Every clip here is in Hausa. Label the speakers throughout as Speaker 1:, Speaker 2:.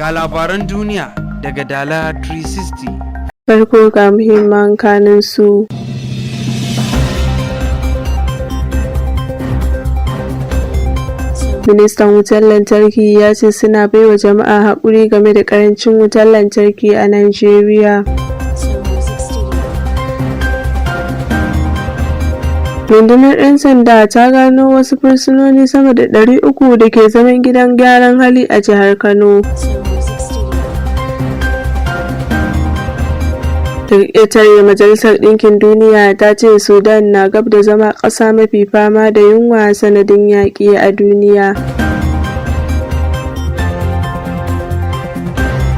Speaker 1: Ga labaran duniya daga Dala 360.
Speaker 2: Farko ga muhimman kanin su. Ministan wutar lantarki ya ce suna baiwa jama'a haƙuri game da ƙarancin wutar lantarki a Najeriya. Rundunar 'yan sanda ta gano wasu fursunoni sama da 300 da ke zaman gidan gyaran hali a jihar Kano. Ƙetare Majalisar Ɗinkin Duniya ta ce Sudan na gab da zama ƙasa mafi fama da yunwa sanadin yaƙi a duniya.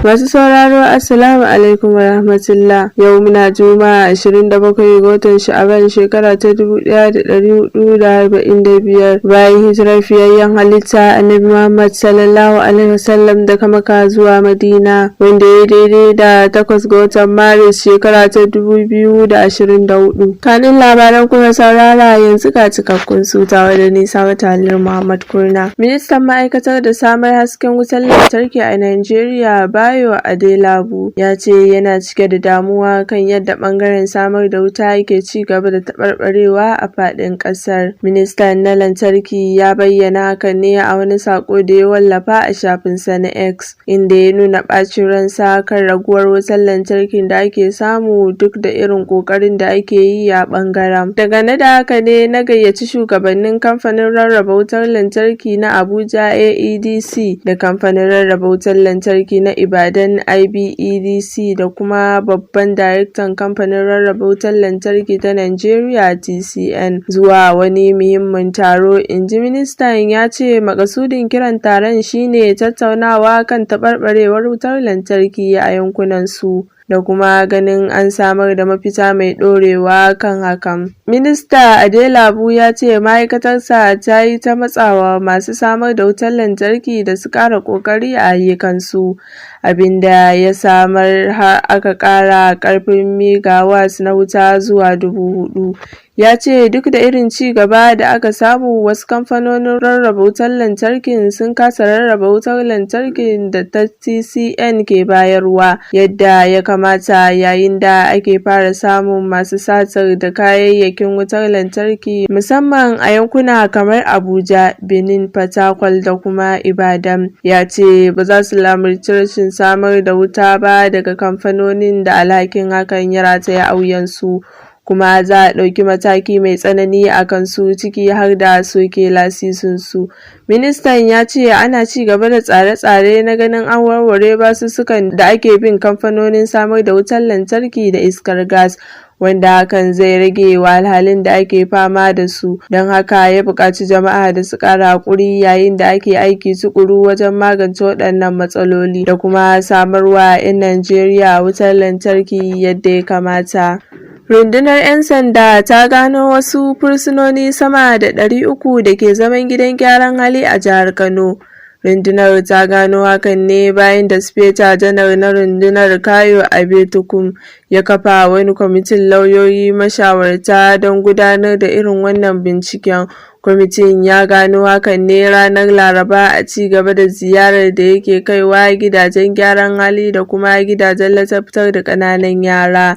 Speaker 2: Masu sauraro Assalamu alaikum warahmatullah. Yau muna Juma'a 27 ga watan Sha'aban shekara ta 1445 bayan hijirar fiyayyen halitta Annabi Muhammad sallallahu alaihi wasallam daga Makka zuwa Madina, wanda ya daidai da 8 ga watan Maris shekara ta 2024. Kanin labaran kuma saurara yanzu ga cikakkun su tare da nisa wata Halil Muhammad Kurna. Ministan ma'aikatar da samar hasken wutar lantarki a Najeriya Bayo Adelabu ya ce yana cike da damuwa kan yadda bangaren samar da wuta yake ci gaba da taɓarɓarewa a faɗin ƙasar. Ministan na lantarki ya bayyana hakan ne a wani sako da ya wallafa a shafinsa na X, inda ya nuna ɓacin ransa kan raguwar wutar lantarkin da ake samu duk da irin ƙoƙarin da ake yi a bangaren. Dangane da haka ne na gayyaci shugabannin kamfanin rarraba wutar lantarki na Abuja AEDC da kamfanin rarraba wutar lantarki na Ibadan IBEDC da kuma babban daraktan kamfanin rarraba wutar lantarki ta Najeriya TCN zuwa wani muhimmin taro. Inji ministan ya ce makasudin kiran taron shine tattaunawa kan taɓarɓarewar wutar lantarki a yankunan su da kuma ganin an samar da mafita mai ɗorewa kan hakan. Minista Adelabu ya ce ma'aikatarsa ta yi ta matsawa masu samar da wutar lantarki da su ƙara ƙoƙari a ayyukansu, abinda ya samar har aka ƙara ƙarfin megawatts na wuta zuwa 4,000. Ya ce duk da irin ci gaba da aka samu, wasu kamfanonin rarraba wutar lantarkin sun kasa rarraba wutar lantarkin da ta TCN ke bayarwa yadda ya kamata, yayin da ake fara samun masu satar da kayayyakin wutar lantarki musamman a yankuna kamar Abuja, Benin, Fatakwal da kuma Ibadan. Ya ce ba za su lamunci rashin samar da wuta ba daga kamfanonin da alhakin hakan ya rataya a wuyansu, kuma za a ɗauki mataki mai tsanani a kansu, ciki har da soke lasisinsu. Ministan ya ce ana ci gaba da tsare-tsare na ganin an warware basussukan da ake bin kamfanonin samar da wutar lantarki da iskar gas, wanda hakan zai rage wahalhalun da ake fama da su. Don haka ya buƙaci jama'a da su ƙara haƙuri yayin da ake aiki tuƙuru wajen magance waɗannan matsaloli da kuma samarwa 'yan Najeriya wutar lantarki yadda ya kamata. Rundunar 'yan sanda ta gano wasu fursunoni sama da 300 da ke zaman gidan gyaran hali a jihar Kano. Rundunar ta gano hakan ne bayan da Sufeta Janar na rundunar Kayo Abetukum ya kafa wani kwamitin lauyoyi mashawarta don gudanar da irin wannan binciken. Kwamitin ya gano hakan ne ranar Laraba a ci gaba da ziyarar da yake kaiwa gidajen gyaran hali da kuma gidajen ladabtar da ƙananan yara.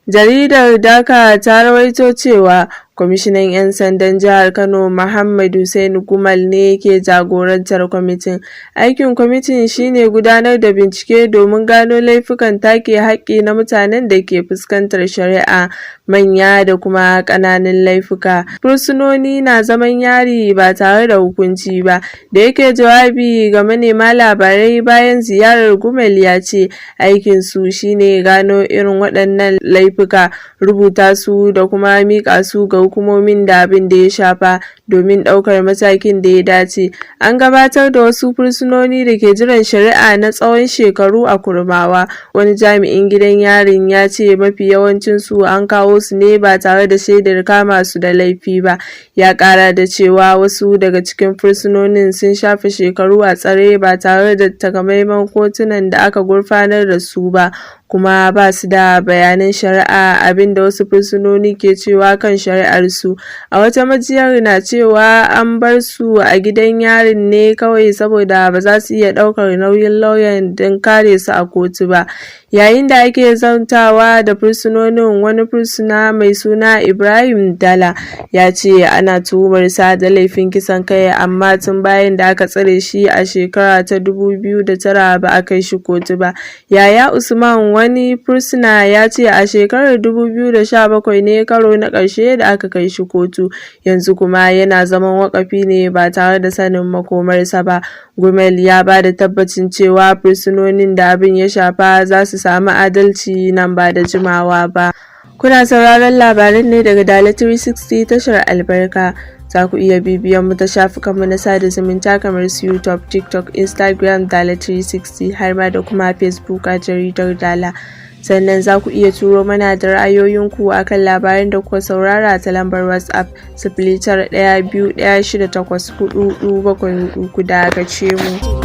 Speaker 2: Jaridar Dhaka ta rawaito cewa Kwamishinan 'yan sandan jihar Kano Muhammad Hussein Gumal ne ke jagorantar kwamitin. Aikin kwamitin shine gudanar da bincike domin gano laifukan take haƙƙi na mutanen da ke fuskantar shari'a, manya da kuma ƙananan laifuka. Fursunoni na zaman yari ba tare da hukunci ba. Da yake jawabi ga manema labarai bayan ziyarar, Gumal ya ce aikinsu shine gano irin waɗannan laifuka, rubuta su da kuma miƙa su ga hukumomin da abin da ya shafa domin ɗaukar matakin da ya dace. An gabatar da wasu fursunoni da ke jiran shari'a na tsawon shekaru a Kurmawa. Wani jami'in gidan yarin ya ce mafi yawancinsu an kawo su ne ba tare da shaidar kama su da laifi ba. Ya ƙara da cewa wasu daga cikin fursunonin sun shafe shekaru a tsare ba tare da takamaiman kotunan da aka gurfanar da su ba, kuma ba su da bayanan shari'a, abinda wasu fursunoni ke cewa kan shari'ar su. A wata majiyar na cewa cewa an bar su a gidan yarin ne kawai saboda ba za su iya ɗaukar nauyin lauyan don kare su a kotu ba. Yayin da ake zantawa da fursunonin, wani fursuna mai suna Ibrahim Dala ya ce ana tuhumar sa da laifin kisan kai, amma tun bayan da aka tsare shi a shekara ta 2009 ba a kai shi kotu ba. Yaya Usman, wani fursuna, ya ce a shekarar 2017 ne karo na ƙarshe da aka kai shi kotu, yanzu kuma yana zaman wakafi ne ba tare da sanin makomarsa ba. Gumel ya ba da tabbacin cewa fursunonin da abin ya shafa za su samu adalci nan ba da jimawa ba. Kuna sauraron labaran ne daga Dala 360 tashar albarka. Za ku iya bibiyan mu ta shafukanmu na sada zumunta kamar su YouTube, TikTok, Instagram Dala 360 har ma da kuma Facebook a jaridar Dala. Sannan za ku iya turo mana da ra'ayoyinku akan labaran da kuka saurara ta lambar WhatsApp 0912168444 ku dakace mu.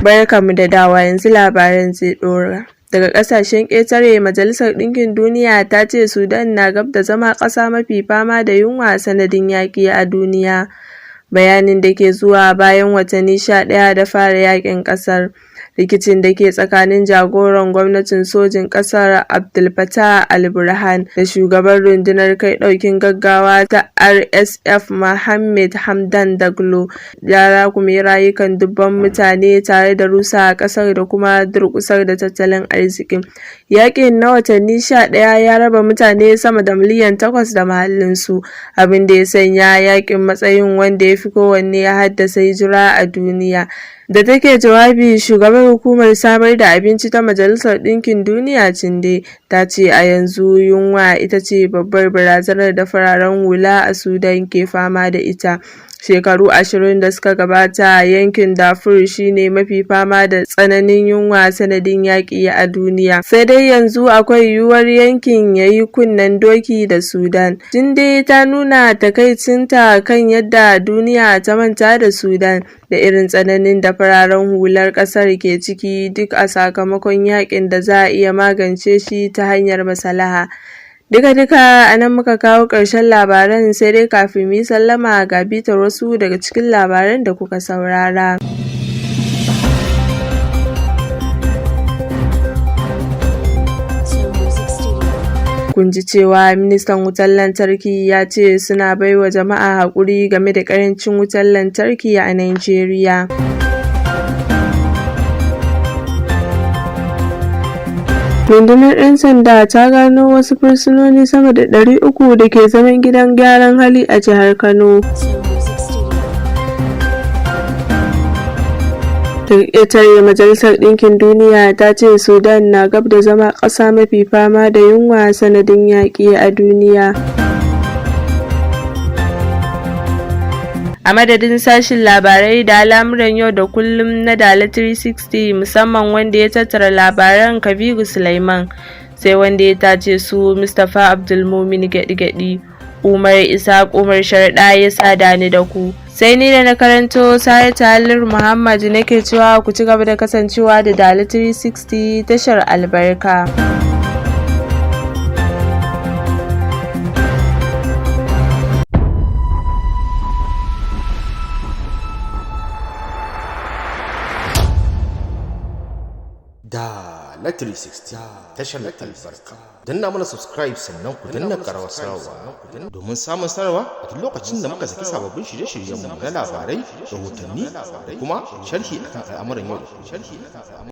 Speaker 2: Barkanmu da dawa, yanzu labaran zai dora. Daga kasashen ƙetare, Majalisar Ɗinkin Duniya ta ce Sudan na gab da zama ƙasa mafi fama da yunwa sanadin yaƙi a duniya. Bayanin da ke zuwa bayan watanni 11 da fara yaƙin ƙasar. Rikicin da ke tsakanin jagoran gwamnatin sojin ƙasar Abdel Fattah al-Burhan da shugaban rundunar kai ɗaukin gaggawa ta RSF Mohammed Hamdan Daglo ya rakume rayukan dubban mutane tare da rusa a ƙasar da kuma durƙusar da tattalin arzikin. Yaƙin na watanni 11 ya raba mutane sama da miliyan 8 da mahallinsu, abin da ya sanya yaƙin matsayin wanda ya fi kowanne ya haddasa hijira a duniya. Da take jawabi, shugabar hukumar samar da abinci ta Majalisar Ɗinkin Duniya Cinde ta ce a yanzu yunwa ita ce babbar barazanar da fararen hula a Sudan ke fama da ita. Shekaru 20 da suka gabata, yankin Darfur shine mafi fama da tsananin yunwa sanadin yaƙi a duniya. Sai dai yanzu akwai yiwuwar yankin ya yi kunnen doki da Sudan. Cinde ta nuna takaicinta kan yadda duniya ta manta da Sudan da irin tsananin da fararen hular ƙasar ke ciki, duk a sakamakon yaƙin da za a iya magance shi ta hanyar maslaha. Duka-duka a nan muka kawo ƙarshen labaran, sai dai kafin mu yi sallama ga bitar wasu daga cikin labaran da kuka saurara. Kun ji cewa ministan wutar lantarki ya ce suna baiwa jama'a haƙuri game da ƙarancin wutar lantarki a Najeriya. Rundunar 'yan sanda ta gano wasu fursunoni sama da 300 da ke zaman gidan gyaran hali a jihar Kano. Daga ƙetare, Majalisar Ɗinkin Duniya ta ce Sudan na gab da zama ƙasa mafi fama da yunwa sanadin yaƙi a duniya. A madadin sashin labarai da al'amuran yau da kullum na Dala 360, musamman wanda ya tattara labaran Kabiru Sulaiman, sai wanda ya tace su Mustapha Abdulmumin Gadi-Gadi, Umar Ishaq Umar Sharda ya sada ni da ku. Sai ni da na karanto Saratu Halil Muhammad nake cewa ku ci gaba da kasancewa da Dala 360 tashar albarka.
Speaker 3: Dala 360 tashar albarka. Danna mana subscribe sannan ku danna ƙarawar sanarwa domin samun sanarwa a duk lokacin da muka saki sababbin shirye-shiryenmu na labarai, rahotanni, kuma sharhi akan al'amuran yau da kullum.